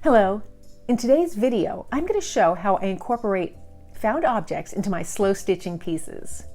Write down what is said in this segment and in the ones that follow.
Hello. In today's video, I'm going to show how I incorporate found objects into my slow stitching pieces.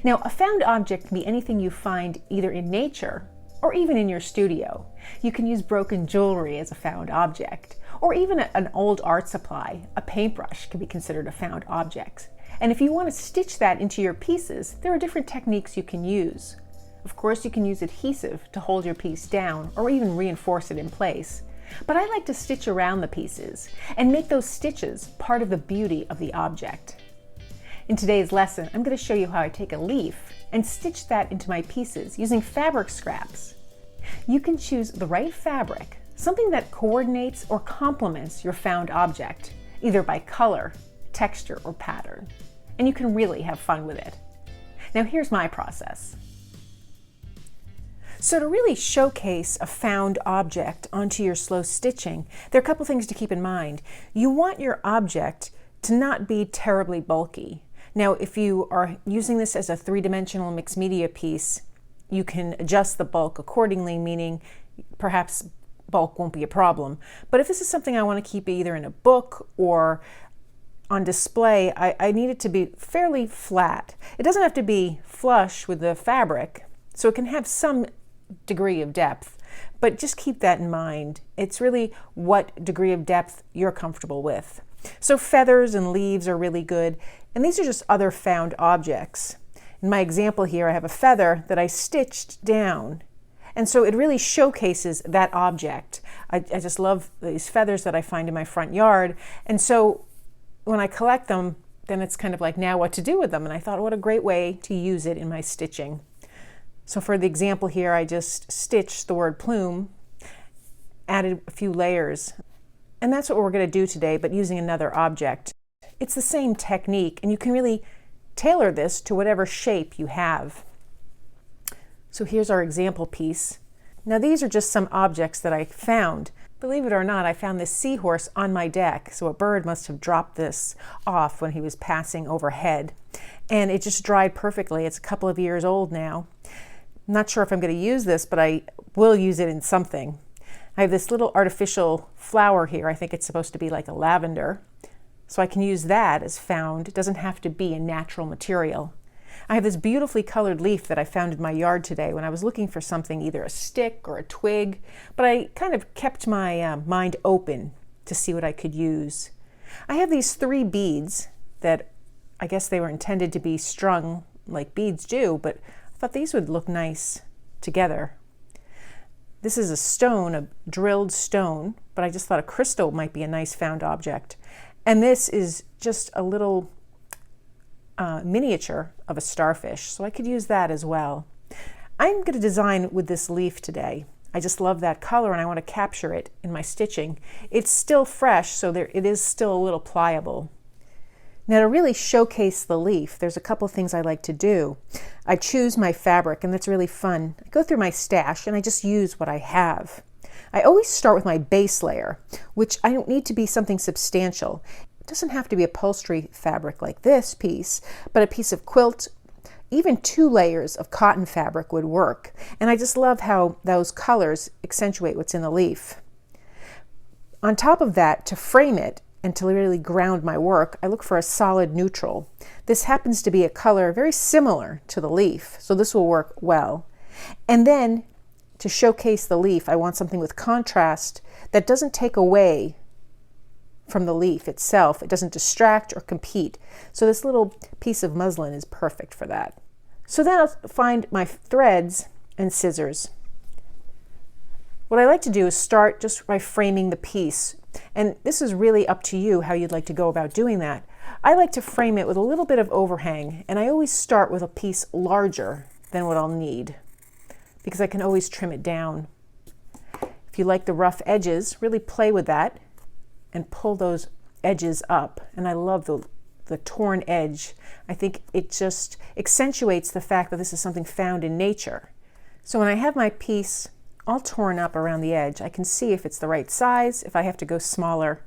Now, a found object can be anything you find either in nature or even in your studio. You can use broken jewelry as a found object, or even an old art supply. A paintbrush can be considered a found object. And if you want to stitch that into your pieces, there are different techniques you can use. Of course, you can use adhesive to hold your piece down or even reinforce it in place. But I like to stitch around the pieces and make those stitches part of the beauty of the object. In today's lesson, I'm going to show you how I take a leaf and stitch that into my pieces using fabric scraps. You can choose the right fabric, something that coordinates or complements your found object, either by color, texture, or pattern. And you can really have fun with it. Now here's my process. So to really showcase a found object onto your slow stitching, there are a couple things to keep in mind. You want your object to not be terribly bulky. Now, if you are using this as a three-dimensional mixed media piece, you can adjust the bulk accordingly, meaning perhaps bulk won't be a problem. But if this is something I want to keep either in a book or on display, I need it to be fairly flat. It doesn't have to be flush with the fabric, so it can have some degree of depth, but just keep that in mind. It's really what degree of depth you're comfortable with. So feathers and leaves are really good, and these are just other found objects. In my example here, I have a feather that I stitched down, and so it really showcases that object. I just love these feathers that I find in my front yard, and so when I collect them, then it's kind of like, now what to do with them? And I thought, what a great way to use it in my stitching. So for the example here, I just stitched the word plume, added a few layers, and that's what we're going to do today, but using another object. It's the same technique, and you can really tailor this to whatever shape you have. So here's our example piece. Now these are just some objects that I found. Believe it or not, I found this seahorse on my deck, so a bird must have dropped this off when he was passing overhead. And it just dried perfectly. It's a couple of years old now. I'm not sure if I'm going to use this, but I will use it in something. I have this little artificial flower here. I think it's supposed to be like a lavender. So I can use that as found. It doesn't have to be a natural material. I have this beautifully colored leaf that I found in my yard today when I was looking for something, either a stick or a twig, but I kind of kept my mind open to see what I could use. I have these 3 beads that I guess they were intended to be strung like beads do, but I thought these would look nice together. This is a stone, a drilled stone, but I just thought a crystal might be a nice found object. And this is just a little miniature of a starfish, so I could use that as well. I'm going to design with this leaf today. I just love that color and I want to capture it in my stitching. It's still fresh, so it is still a little pliable. Now to really showcase the leaf, there's a couple things I like to do. I choose my fabric, and that's really fun. I go through my stash and I just use what I have. I always start with my base layer, which I don't need to be something substantial. It doesn't have to be upholstery fabric like this piece, but a piece of quilt, even 2 layers of cotton fabric would work. And I just love how those colors accentuate what's in the leaf. On top of that, to frame it and to really ground my work, I look for a solid neutral. This happens to be a color very similar to the leaf, so this will work well. And then to showcase the leaf, I want something with contrast that doesn't take away from the leaf itself. It doesn't distract or compete. So this little piece of muslin is perfect for that. So then I'll find my threads and scissors. What I like to do is start just by framing the piece. And this is really up to you how you'd like to go about doing that. I like to frame it with a little bit of overhang, and I always start with a piece larger than what I'll need, because I can always trim it down. If you like the rough edges, really play with that and pull those edges up. And I love the torn edge. I think it just accentuates the fact that this is something found in nature. So when I have my piece all torn up around the edge, I can see if it's the right size, if I have to go smaller.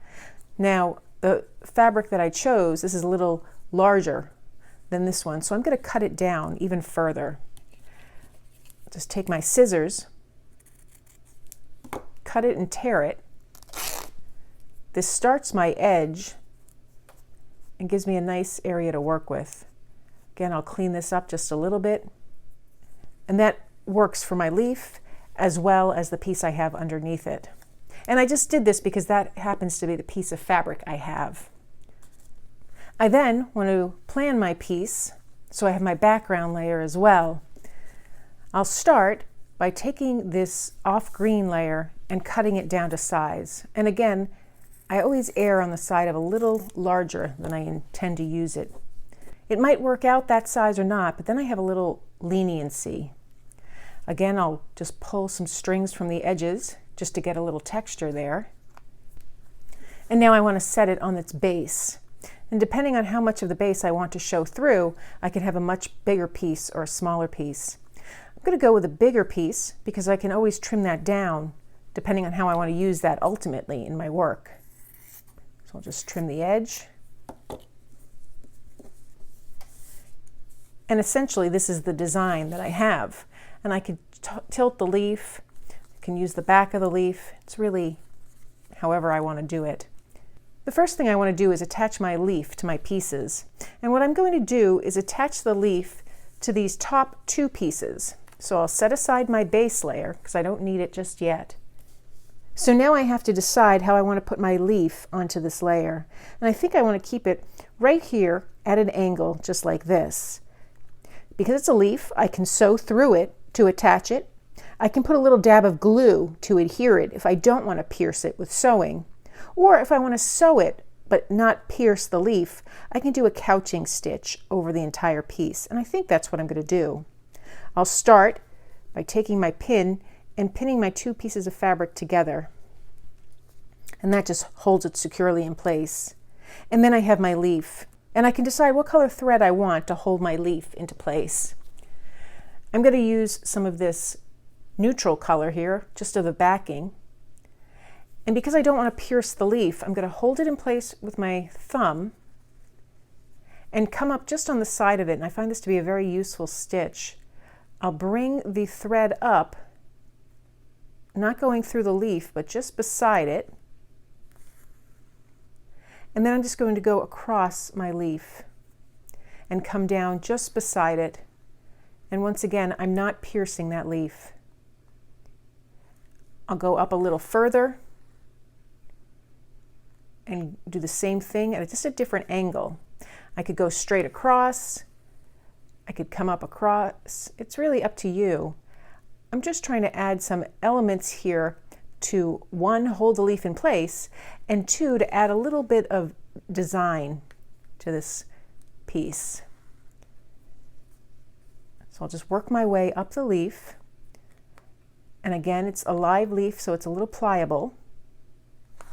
Now, the fabric that I chose, this is a little larger than this one, so I'm going to cut it down even further. Just take my scissors, cut it and tear it, This starts my edge and gives me a nice area to work with. Again, I'll clean this up just a little bit. And that works for my leaf as well as the piece I have underneath it. And I just did this because that happens to be the piece of fabric I have. I then want to plan my piece so I have my background layer as well. I'll start by taking this off green layer and cutting it down to size. And again, I always err on the side of a little larger than I intend to use it. It might work out that size or not, but then I have a little leniency. Again, I'll just pull some strings from the edges just to get a little texture there. And now I want to set it on its base. And depending on how much of the base I want to show through, I can have a much bigger piece or a smaller piece. I'm going to go with a bigger piece because I can always trim that down depending on how I want to use that ultimately in my work. So I'll just trim the edge. And essentially this is the design that I have. And I could tilt the leaf, I can use the back of the leaf. It's really however I want to do it. The first thing I want to do is attach my leaf to my pieces. And what I'm going to do is attach the leaf to these top two pieces. So I'll set aside my base layer because I don't need it just yet. So now I have to decide how I want to put my leaf onto this layer. And I think I want to keep it right here at an angle, just like this. Because it's a leaf, I can sew through it to attach it. I can put a little dab of glue to adhere it if I don't want to pierce it with sewing. Or if I want to sew it but not pierce the leaf, I can do a couching stitch over the entire piece. And I think that's what I'm going to do. I'll start by taking my pin and pinning my two pieces of fabric together. And that just holds it securely in place. And then I have my leaf. And I can decide what color thread I want to hold my leaf into place. I'm going to use some of this neutral color here, just of the backing. And because I don't want to pierce the leaf, I'm going to hold it in place with my thumb and come up just on the side of it. And I find this to be a very useful stitch. I'll bring the thread up, not going through the leaf, but just beside it. And then I'm just going to go across my leaf and come down just beside it. And once again, I'm not piercing that leaf. I'll go up a little further and do the same thing at just a different angle. I could go straight across. I could come up across. It's really up to you. I'm just trying to add some elements here to, one, hold the leaf in place, and two, to add a little bit of design to this piece. So I'll just work my way up the leaf. And again, it's a live leaf, so it's a little pliable. I'm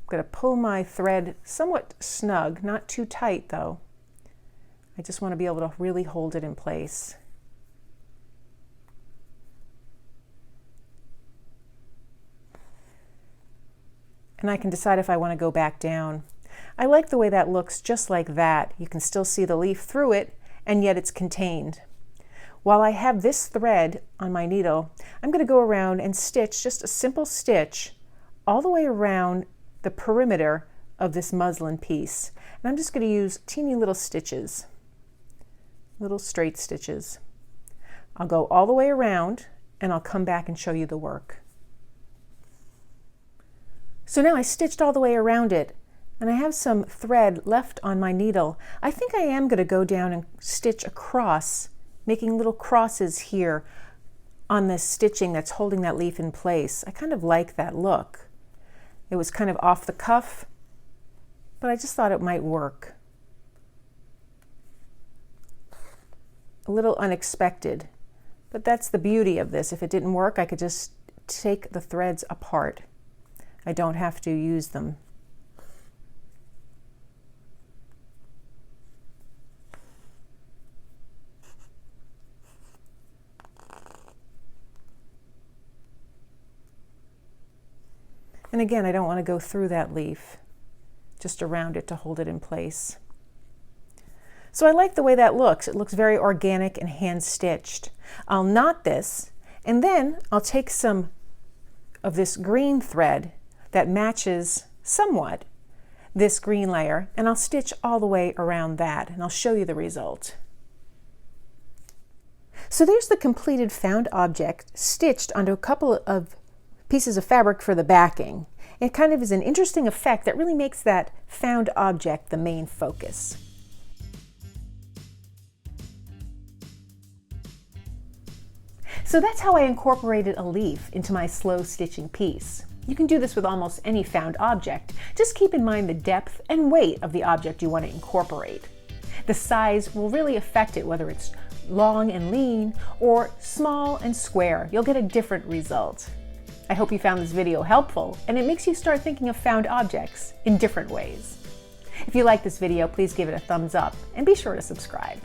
going to pull my thread somewhat snug, not too tight though. I just want to be able to really hold it in place. And I can decide if I want to go back down. I like the way that looks just like that. You can still see the leaf through it, and yet it's contained. While I have this thread on my needle, I'm going to go around and stitch just a simple stitch all the way around the perimeter of this muslin piece. And I'm just going to use teeny little stitches, little straight stitches. I'll go all the way around and I'll come back and show you the work. So now I stitched all the way around it and I have some thread left on my needle. I think I am going to go down and stitch across, making little crosses here on this stitching that's holding that leaf in place. I kind of like that look. It was kind of off the cuff, but I just thought it might work. A little unexpected, but that's the beauty of this. If it didn't work, I could just take the threads apart. I don't have to use them. And again, I don't want to go through that leaf, just around it to hold it in place. So I like the way that looks. It looks very organic and hand stitched. I'll knot this, and then I'll take some of this green thread that matches somewhat this green layer, and I'll stitch all the way around that, and I'll show you the result. So there's the completed found object stitched onto a couple of pieces of fabric for the backing. It kind of is an interesting effect that really makes that found object the main focus. So that's how I incorporated a leaf into my slow stitching piece. You can do this with almost any found object. Just keep in mind the depth and weight of the object you want to incorporate. The size will really affect it, whether it's long and lean or small and square. You'll get a different result. I hope you found this video helpful and it makes you start thinking of found objects in different ways. If you like this video, please give it a thumbs up and be sure to subscribe.